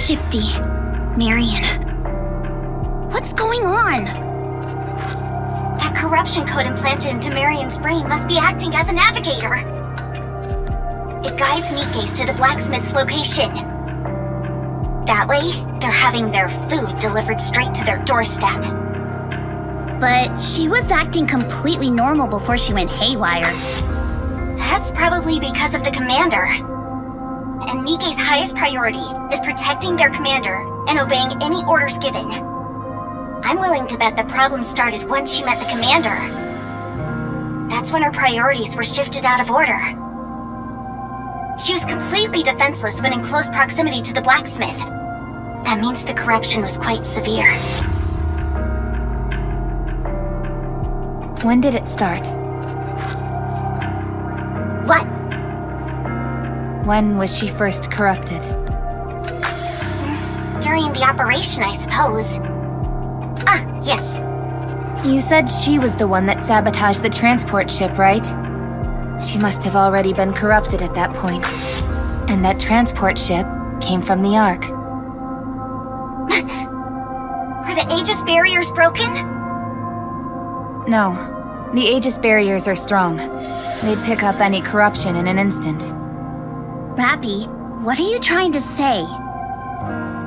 Shifty. Marion. What's going on? That corruption code implanted into Marion's brain must be acting as a navigator. It guides Nikke's to the blacksmith's location. That way, they're having their food delivered straight to their doorstep. But she was acting completely normal before she went haywire. That's probably because of the commander. And Nikke's highest priority is protecting their commander and obeying any orders given. I'm willing to bet the problem started once she met the commander. That's when her priorities were shifted out of order. She was completely defenseless when in close proximity to the blacksmith. That means the corruption was quite severe. When did it start? What? When was she first corrupted? During the operation, I suppose. Ah, yes. You said she was the one that sabotaged the transport ship, right? She must have already been corrupted at that point. And that transport ship came from the Ark. Are the Aegis barriers broken? No. The Aegis barriers are strong. They'd pick up any corruption in an instant. Rappy, what are you trying to say?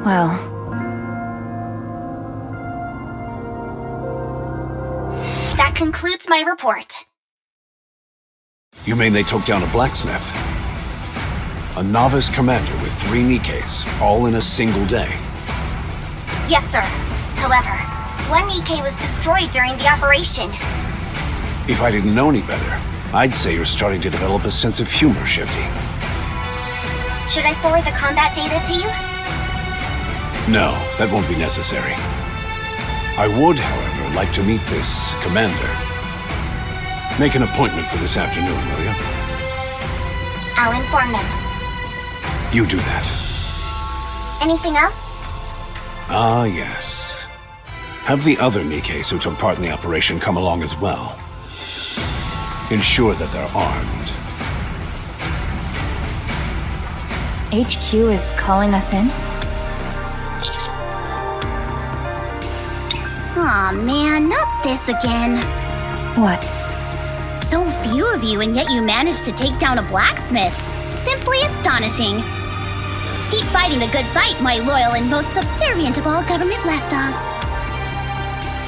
Well... That concludes my report. You mean they took down a blacksmith? A novice commander with 3 Nikkes, all in a single day? Yes, sir. However, one Nikke was destroyed during the operation. If I didn't know any better, I'd say you're starting to develop a sense of humor, Shifty. Should I forward the combat data to you? No, that won't be necessary. I would, however, like to meet this commander. Make an appointment for this afternoon, will you? I'll inform them. You do that. Anything else? Ah, yes. Have the other Nikkes who took part in the operation come along as well. Ensure that they're armed. HQ is calling us in? Aw, man, not this again. What? So few of you, and yet you managed to take down a blacksmith. Simply astonishing. Keep fighting the good fight, my loyal and most subservient of all government lapdogs.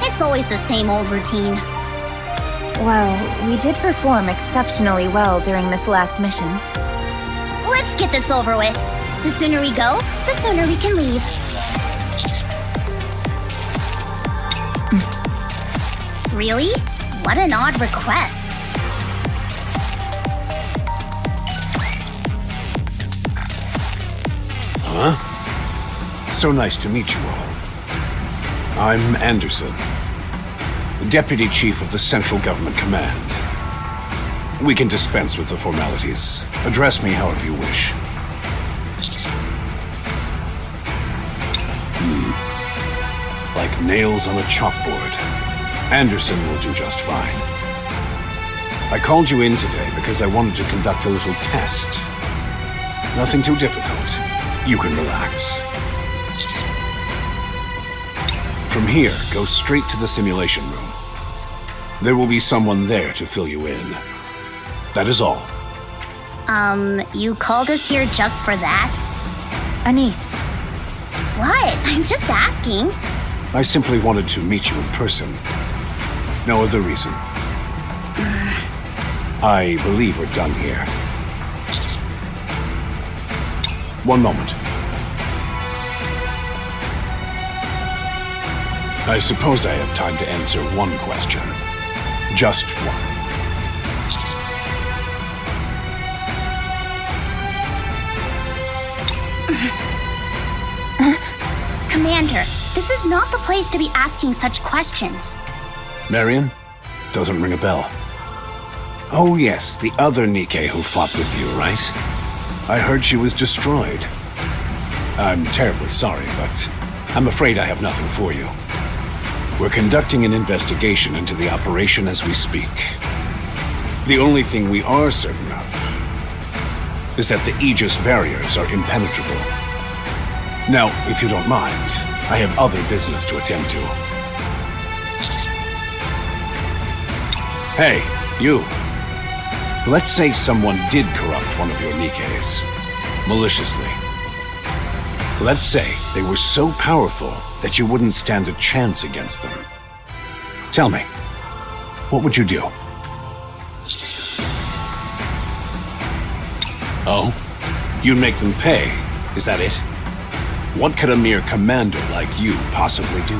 It's always the same old routine. Well, we did perform exceptionally well during this last mission. Let's get this over with. The sooner we go, the sooner we can leave. Really? What an odd request. Huh? So nice to meet you all. I'm Anderson, Deputy Chief of the Central Government Command. We can dispense with the formalities. Address me however you wish. Like nails on a chalkboard. Anderson will do just fine. I called you in today because I wanted to conduct a little test. Nothing too difficult. You can relax. From here, go straight to the simulation room. There will be someone there to fill you in. That is all. You called us here just for that? Anise. What? I'm just asking. I simply wanted to meet you in person. No other reason. I believe we're done here. One moment. I suppose I have time to answer one question. Just one. Commander, this is not the place to be asking such questions. Marion? Doesn't ring a bell. Oh yes, the other Nikke who fought with you, right? I heard she was destroyed. I'm terribly sorry, but I'm afraid I have nothing for you. We're conducting an investigation into the operation as we speak. The only thing we are certain of is that the Aegis barriers are impenetrable. Now, if you don't mind, I have other business to attend to. Hey, you. Let's say someone did corrupt one of your Nikkes, maliciously. Let's say they were so powerful that you wouldn't stand a chance against them. Tell me, what would you do? Oh? You'd make them pay, is that it? What could a mere commander like you possibly do?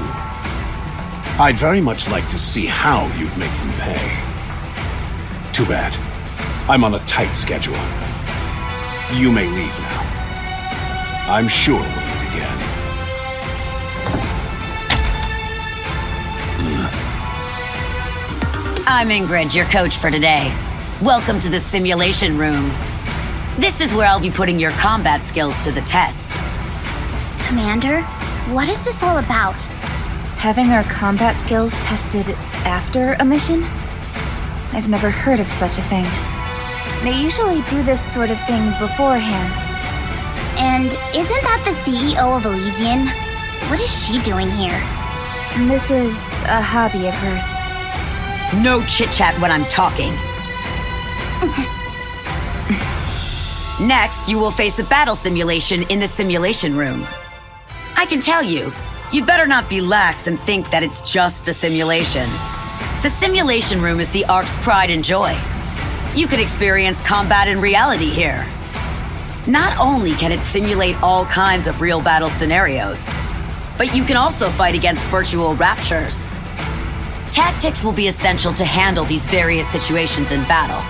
I'd very much like to see how you'd make them pay. Too bad. I'm on a tight schedule. You may leave now. I'm sure we'll meet again. I'm Ingrid, your coach for today. Welcome to the simulation room. This is where I'll be putting your combat skills to the test. Commander, what is this all about? Having our combat skills tested after a mission? I've never heard of such a thing. They usually do this sort of thing beforehand. And isn't that the CEO of Elysian? What is she doing here? This is a hobby of hers. No chit-chat when I'm talking. Next, you will face a battle simulation in the simulation room. I can tell you, you'd better not be lax and think that it's just a simulation. The simulation room is the Ark's pride and joy. You can experience combat in reality here. Not only can it simulate all kinds of real battle scenarios, but you can also fight against virtual Raptures. Tactics will be essential to handle these various situations in battle.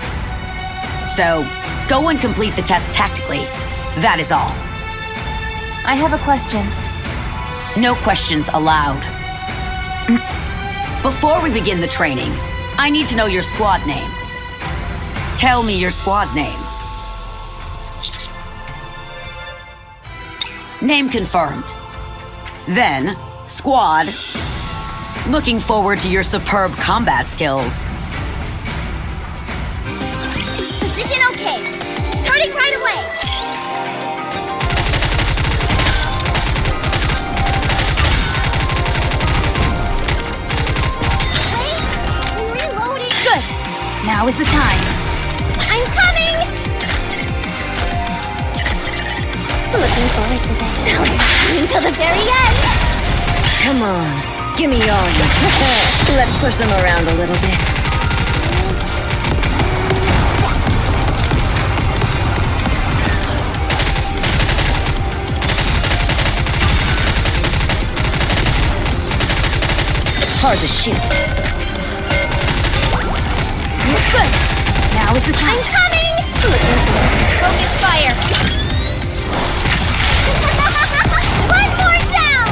So, go and complete the test tactically. That is all. I have a question. No questions allowed. Before we begin the training, I need to know your squad name. Tell me your squad name. Name confirmed. Then, squad. Looking forward to your superb combat skills. Position okay. Starting right away. Wait, reloading. Good! Now is the time. I'm coming! Looking forward to this. Until the very end. Come on, give me all you. Let's push them around a little bit. It's hard to shoot. Good! Now is the time. I'm coming! Looking forward to focus fire. One more down!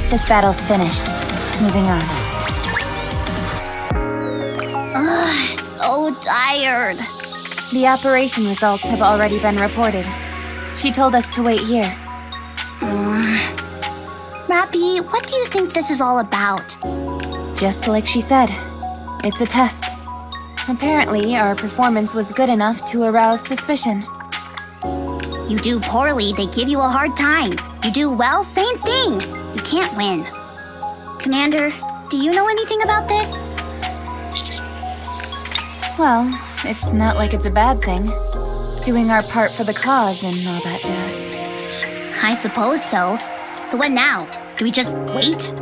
This battle's finished. Moving on. Ugh, so tired. The operation results have already been reported. She told us to wait here. Rappy, what do you think this is all about? Just like she said, it's a test. Apparently, our performance was good enough to arouse suspicion. You do poorly, they give you a hard time. You do well, same thing. You can't win. Commander, do you know anything about this? Well, it's not like it's a bad thing. Doing our part for the cause and all that jazz. I suppose so. So what now? Do we just wait?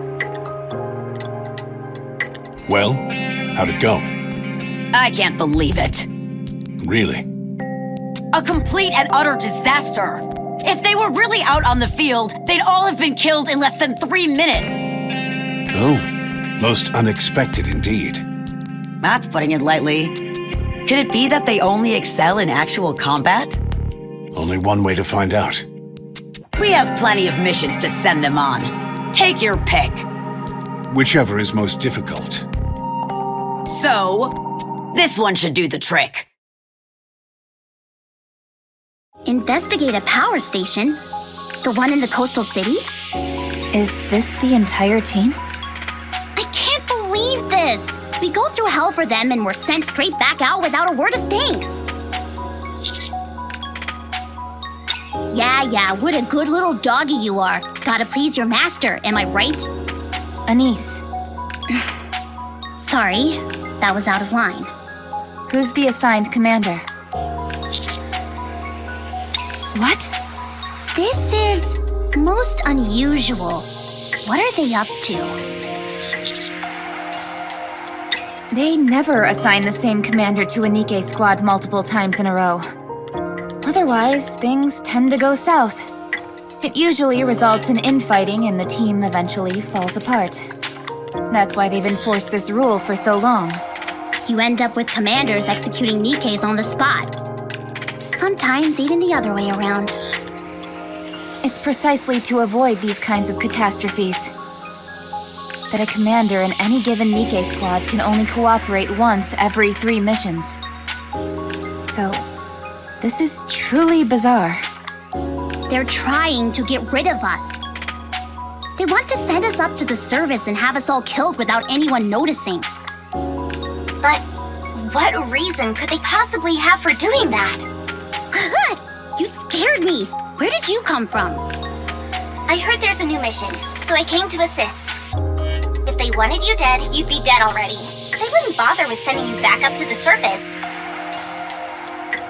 Well, how'd it go? I can't believe it. Really? A complete and utter disaster. If they were really out on the field, they'd all have been killed in less than 3 minutes. Oh, most unexpected indeed. That's putting it lightly. Could it be that they only excel in actual combat? Only one way to find out. We have plenty of missions to send them on. Take your pick. Whichever is most difficult. So, this one should do the trick. Investigate a power station? The one in the coastal city? Is this the entire team? I can't believe this! We go through hell for them and we're sent straight back out without a word of thanks. Yeah, what a good little doggy you are. Gotta please your master, am I right? Anise, Sorry, that was out of line. who's the assigned commander? What? This is most unusual. What are they up to? They never assign the same commander to a Nikke squad multiple times in a row. Otherwise, things tend to go south. It usually results in infighting and the team eventually falls apart. That's why they've enforced this rule for so long. You end up with commanders executing Nikkes on the spot. Sometimes even the other way around. It's precisely to avoid these kinds of catastrophes that a commander in any given Nikke squad can only cooperate once every 3 missions. So, this is truly bizarre. They're trying to get rid of us. They want to send us up to the service and have us all killed without anyone noticing. But what reason could they possibly have for doing that? Good! You scared me! Where did you come from? I heard there's a new mission, so I came to assist. If they wanted you dead, you'd be dead already. They wouldn't bother with sending you back up to the surface.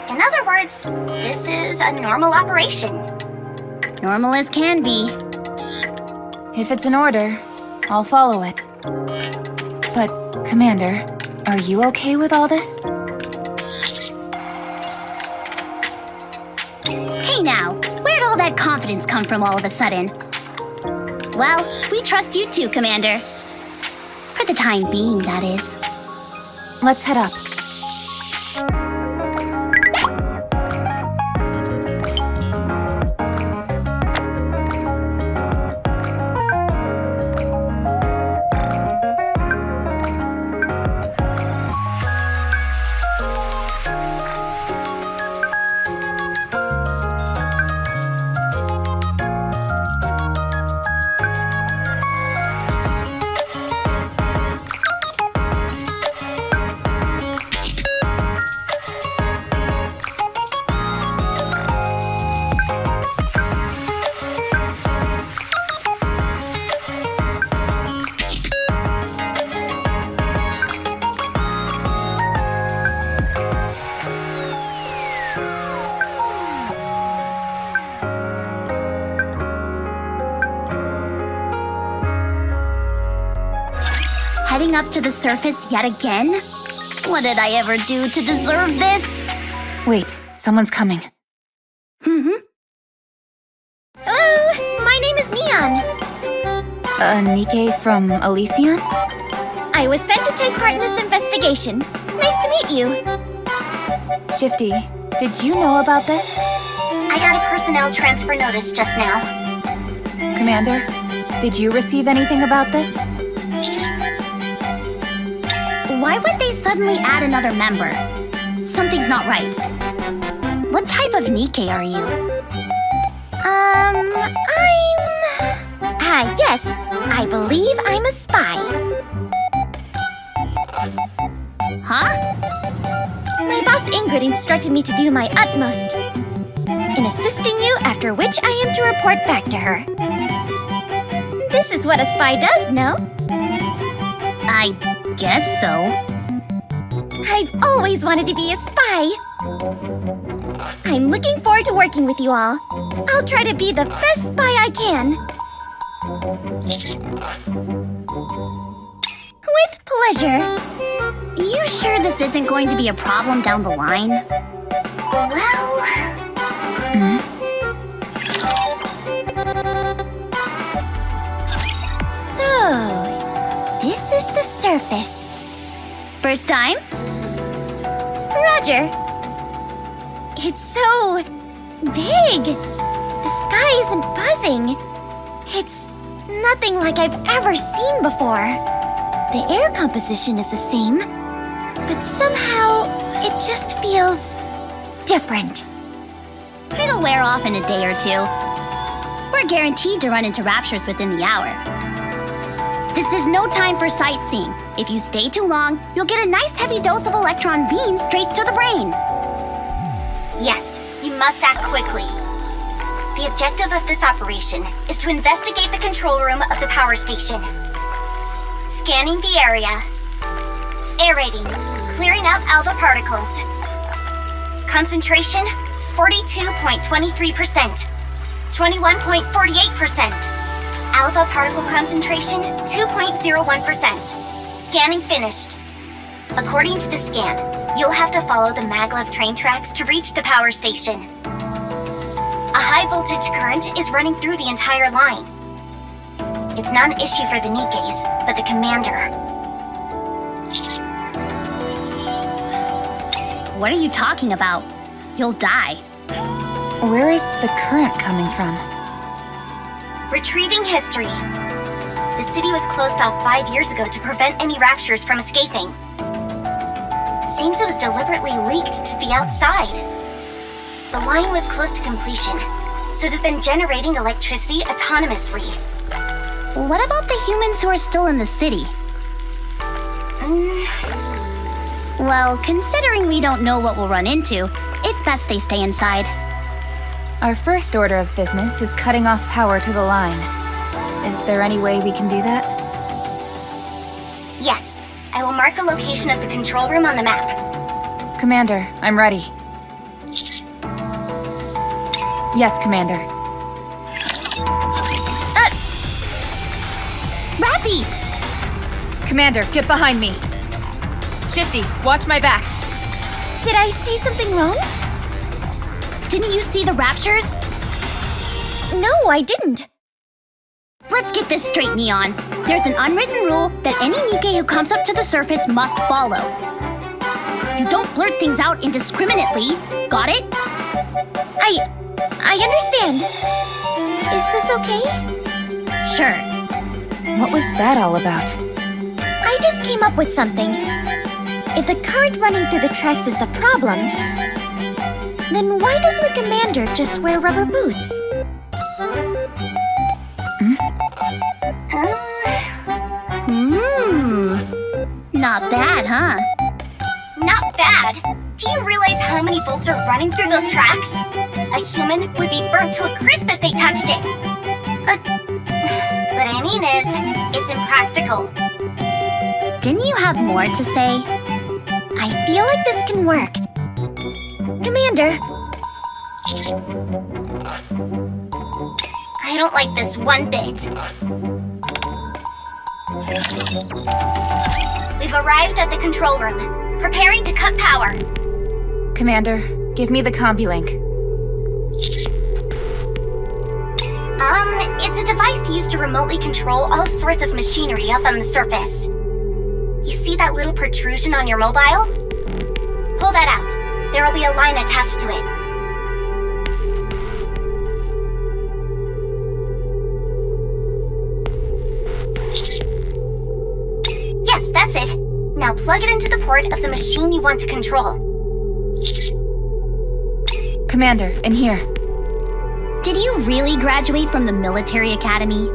In other words, this is a normal operation. Normal as can be. If it's an order, I'll follow it. But, Commander, are you okay with all this? Hey now, where'd all that confidence come from all of a sudden? Well, we trust you too, Commander. For the time being, that is. Let's head up. Heading up to the surface yet again? What did I ever do to deserve this? Wait, someone's coming. Hello, my name is Neon. Nikke from Elysian? I was sent to take part in this investigation. Nice to meet you. Shifty, did you know about this? I got a personnel transfer notice just now. Commander, did you receive anything about this? Why would they suddenly add another member? Something's not right. What type of Nikke are you? Yes, I believe I'm a spy. Huh? My boss Ingrid instructed me to do my utmost in assisting you, after which I am to report back to her. This is what a spy does, no? I guess so. I've always wanted to be a spy. I'm looking forward to working with you all. I'll try to be the best spy I can. With pleasure. You sure this isn't going to be a problem down the line? Well... So, this is the surface. First time? Roger. It's so... big. The sky isn't buzzing. It's nothing like I've ever seen before. The air composition is the same, but somehow it just feels different. It'll wear off in a day or two. We're guaranteed to run into Raptures within the hour. This is no time for sightseeing. If you stay too long, you'll get a nice heavy dose of electron beams straight to the brain. Yes, you must act quickly. The objective of this operation is to investigate the control room of the power station. Scanning the area. Aerating. Clearing out alpha particles. Concentration, 42.23%. 21.48%. Alpha particle concentration, 2.01%. Scanning finished. According to the scan, you'll have to follow the maglev train tracks to reach the power station. A high voltage current is running through the entire line. It's not an issue for the Nikkes, but the commander. What are you talking about? You'll die. Where is the current coming from? Retrieving history. The city was closed off 5 years ago to prevent any raptures from escaping. Seems it was deliberately leaked to the outside. The line was close to completion, so it has been generating electricity autonomously. What about the humans who are still in the city? Well, considering we don't know what we'll run into, it's best they stay inside. Our first order of business is cutting off power to the line. Is there any way we can do that? Yes, I will mark the location of the control room on the map. Commander, I'm ready. Yes, Commander. Rappy! Commander, get behind me. Shifty, watch my back. Did I say something wrong? Didn't you see the Raptures? No, I didn't. Let's get this straight, Neon. There's an unwritten rule that any Nikke who comes up to the surface must follow. You don't blurt things out indiscriminately. Got it? I understand. Is this okay? Sure. What was that all about? I just came up with something. If the current running through the tracks is the problem, then why doesn't the commander just wear rubber boots? Not bad, huh? Not bad. Do you realize how many volts are running through those tracks? A human would be burnt to a crisp if they touched it. What I mean is, it's impractical. Didn't you have more to say? I feel like this can work. Commander! I don't like this one bit. We've arrived at the control room, preparing to cut power. Commander, give me the combi link. It's a device used to remotely control all sorts of machinery up on the surface. You see that little protrusion on your mobile? Pull that out. There will be a line attached to it. Yes, that's it. Now plug it into the port of the machine you want to control. Commander, in here. Did you really graduate from the military academy?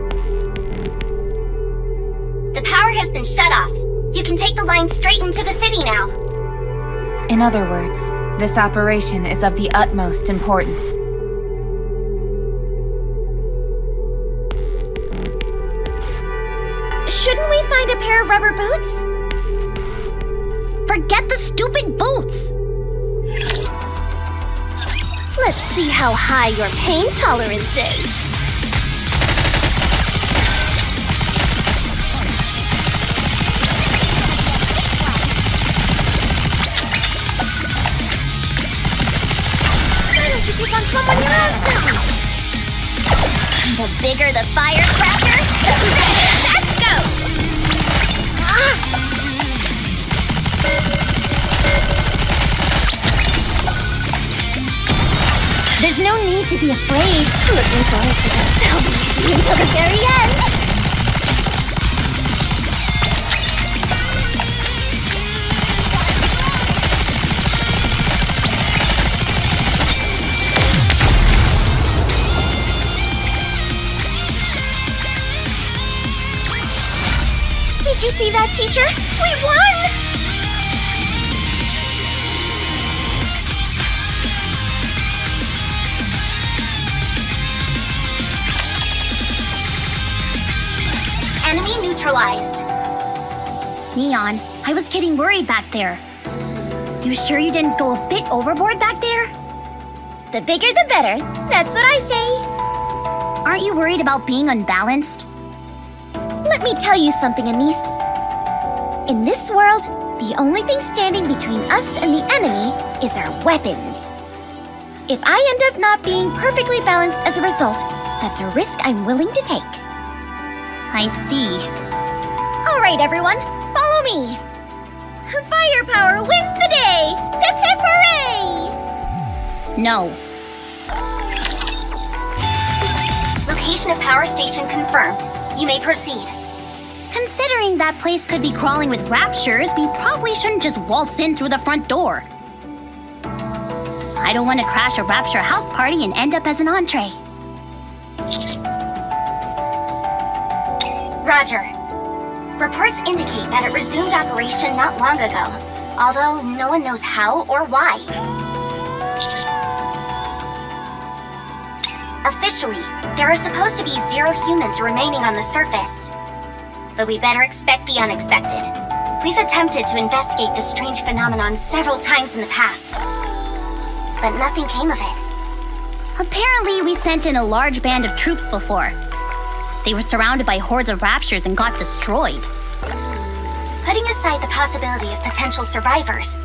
The power has been shut off. You can take the line straight into the city now. In other words, this operation is of the utmost importance. Shouldn't we find a pair of rubber boots? Forget the stupid boots! Let's see how high your pain tolerance is. Why don't you keep on someone your own sound? The bigger the firecracker, the better. Let's go! There's no need to be afraid. Looking forward to this. I'll be with you until the very end. you see that, teacher? We won! Enemy neutralized. Neon, I was getting worried back there. You sure you didn't go a bit overboard back there? The bigger the better. That's what I say. Aren't you worried about being unbalanced? Let me tell you something, Anise. In this world, the only thing standing between us and the enemy is our weapons. If I end up not being perfectly balanced as a result, that's a risk I'm willing to take. I see. All right, everyone, follow me. Firepower wins the day! Hip hip hooray! No. Location of power station confirmed. You may proceed. Considering that place could be crawling with Raptures, we probably shouldn't just waltz in through the front door. I don't want to crash a Rapture house party and end up as an entree. Roger. Reports indicate that it resumed operation not long ago, although no one knows how or why. Officially, there are supposed to be 0 humans remaining on the surface. But we better expect the unexpected. We've attempted to investigate this strange phenomenon several times in the past, but nothing came of it. Apparently, we sent in a large band of troops before. They were surrounded by hordes of Raptures and got destroyed. Putting aside the possibility of potential survivors,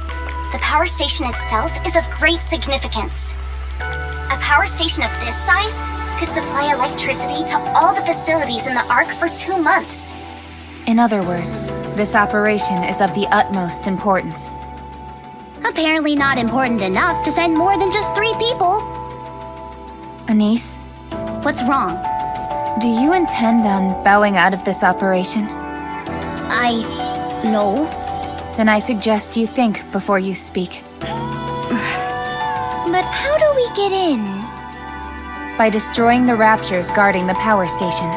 the power station itself is of great significance. A power station of this size could supply electricity to all the facilities in the Ark for 2 months. In other words, this operation is of the utmost importance. Apparently not important enough to send more than just 3 people. Anise, What's wrong? do you intend on bowing out of this operation? No. Then I suggest you think before you speak. But how do we get in? By destroying the Raptures guarding the power station.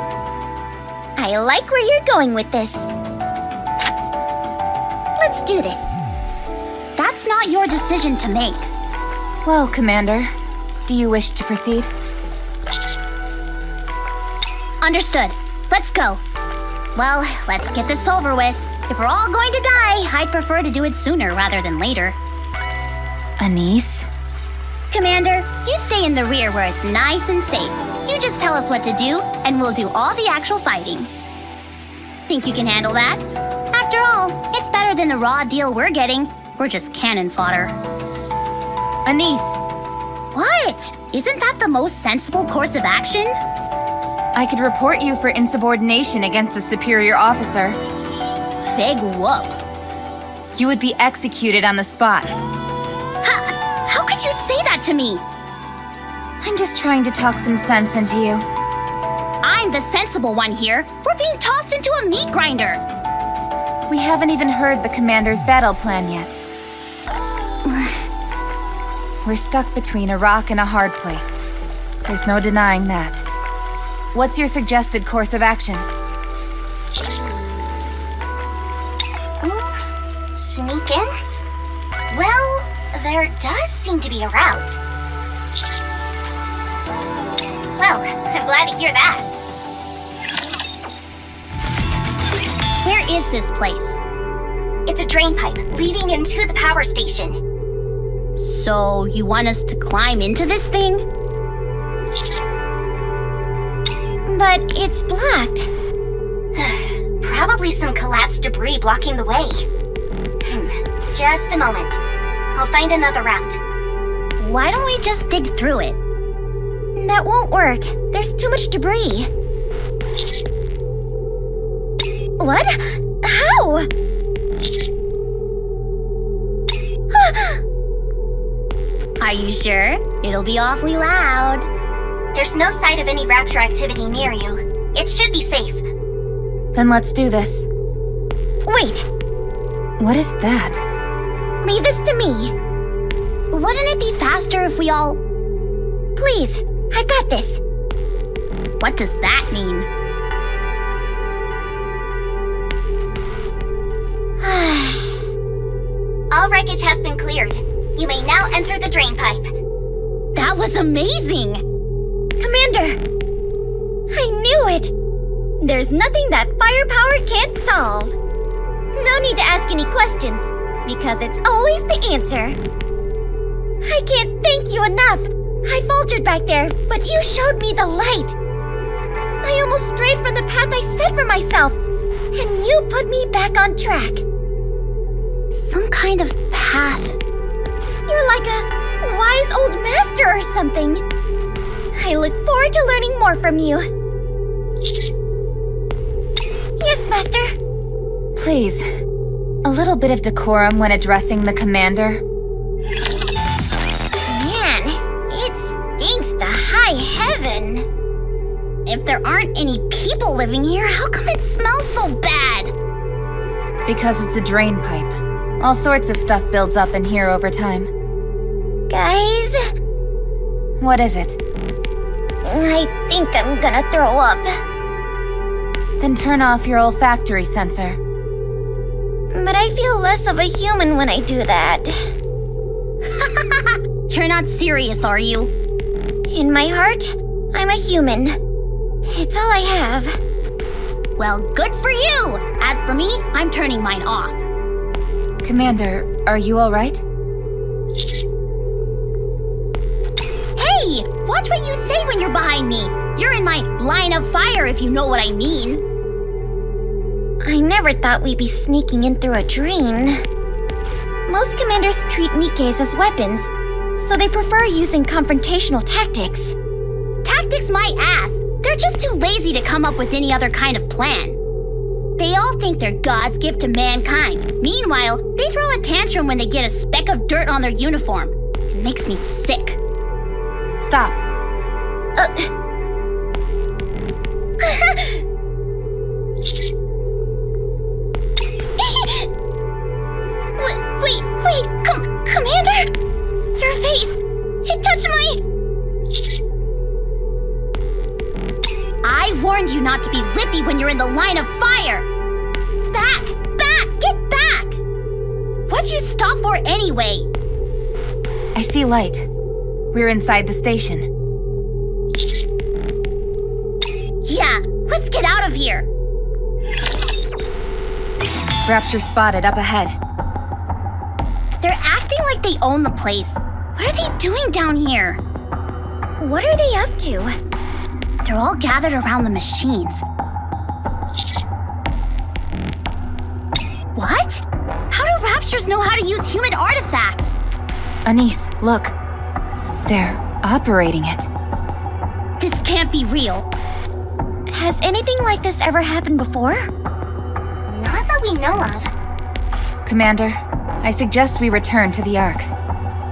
I like where you're going with this. Let's do this. That's not your decision to make. Well, Commander, do you wish to proceed? Understood. Let's go. Well, let's get this over with. If we're all going to die, I'd prefer to do it sooner rather than later. Anise? Commander, you stay in the rear where it's nice and safe. You just tell us what to do, and we'll do all the actual fighting. Think you can handle that? After all, it's better than the raw deal we're getting. We're just cannon fodder. Anise! What? Isn't that the most sensible course of action? I could report you for insubordination against a superior officer. Big whoop. You would be executed on the spot. How could you say that to me? I'm just trying to talk some sense into you. I'm the sensible one here. We're being tossed into a meat grinder. We haven't even heard the Commander's battle plan yet. We're stuck between a rock and a hard place. There's no denying that. What's your suggested course of action? Sneak in? Well, there does seem to be a route. Well, I'm glad to hear that. Where is this place? It's a drain pipe leading into the power station. So, you want us to climb into this thing? But it's blocked. Probably some collapsed debris blocking the way. Just a moment. I'll find another route. Why don't we just dig through it? That won't work. There's too much debris. What? How? Are you sure? It'll be awfully loud. There's no sight of any Rapture activity near you. It should be safe. Then let's do this. Wait, What is that? leave this to me. Wouldn't it be faster if we all... Please, I've got this. What does that mean? All wreckage has been cleared. You may now enter the drain pipe. That was amazing! Commander! I knew it! There's nothing that firepower can't solve. No need to ask any questions, because it's always the answer. I can't thank you enough. I faltered back there, but you showed me the light. I almost strayed from the path I set for myself, and you put me back on track. Some kind of path. You're like a wise old master or something. I look forward to learning more from you. Yes, Master. Please, a little bit of decorum when addressing the commander. Man, it stinks to high heaven. If there aren't any people living here, how come it smells so bad? Because it's a drain pipe. All sorts of stuff builds up in here over time. Guys, What is it? I think I'm gonna throw up. Then turn off your olfactory sensor. But I feel less of a human when I do that. You're not serious, are you? In my heart, I'm a human. It's all I have. Well, good for you! As for me, I'm turning mine off. Commander, are you alright? Hey! Watch what you say when you're behind me! You're in my line of fire, if you know what I mean. I never thought we'd be sneaking in through a drain. Most commanders treat Nikkes as weapons, so they prefer using confrontational tactics. Tactics my ass! They're just too lazy to come up with any other kind of plan. They all think they're God's gift to mankind. Meanwhile, they throw a tantrum when they get a speck of dirt on their uniform. It makes me sick. Stop. Wait, Commander? Your face, it touched my... I warned you not to be lippy when you're in the line of fire! Back! Get back! What'd you stop for anyway? I see light. We're inside the station. Yeah, let's get out of here! Rapture spotted up ahead. They're acting like they own the place. What are they doing down here? What are they up to? They're all gathered around the machines. What? How do Raptures know how to use human artifacts? Anise, look. They're operating it. This can't be real. Has anything like this ever happened before? Not that we know of. Commander, I suggest we return to the Ark.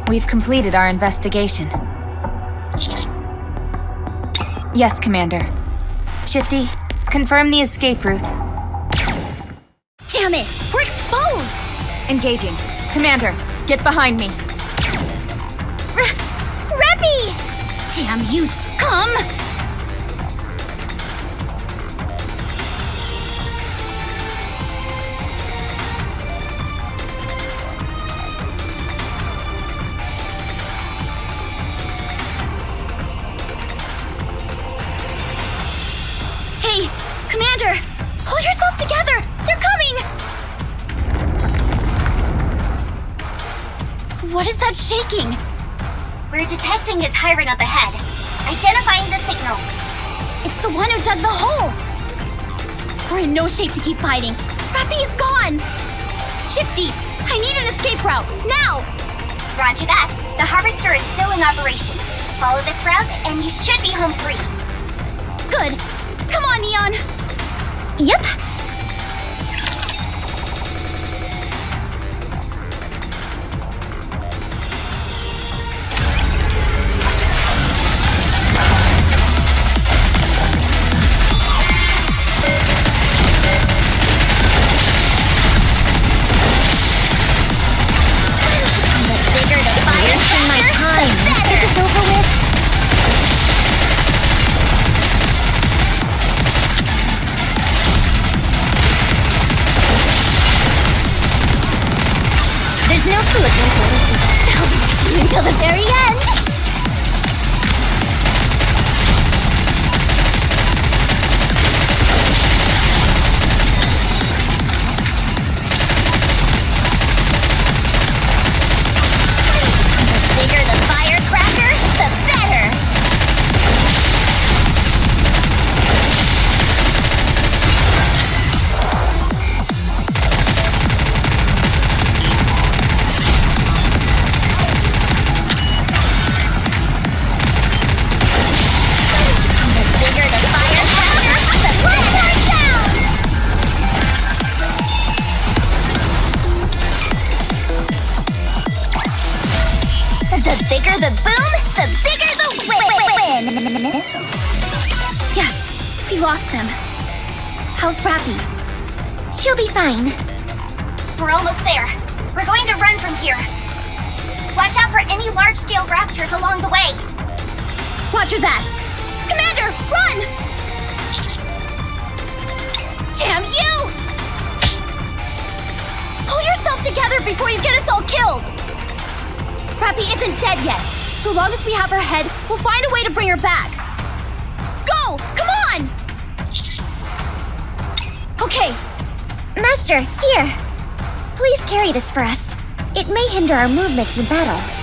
We've completed our investigation. Yes, Commander. Shifty, confirm the escape route. Damn it! We're exposed! Engaging. Commander, get behind me. Rappy! Damn you, scum! Hey, Commander! Hold yourself together! They're coming! What is that shaking? We're detecting a tyrant up ahead. Identifying the signal. It's the one who dug the hole! We're in no shape to keep fighting. Rappy is gone! Shifty, I need an escape route, now! Roger that. The harvester is still in operation. Follow this route and you should be home free. Good. Come on, Neon! Yep. Wasting my time. Let's get this over with. There's no foolishness here. I'll be with you until the very end. The bigger the firecracker, the better. The bigger the boom, the bigger the win! Yes, we lost them. How's Rappy? She'll be fine. We're almost there. We're going to run from here. Watch out for any large-scale raptures along the way. Roger that. Commander, run! Damn you! Pull yourself together before you get us all killed! Rappy isn't dead yet. So long as we have her head, we'll find a way to bring her back. Go! Come on! Okay. Master, here. Please carry this for us. It may hinder our movements in battle.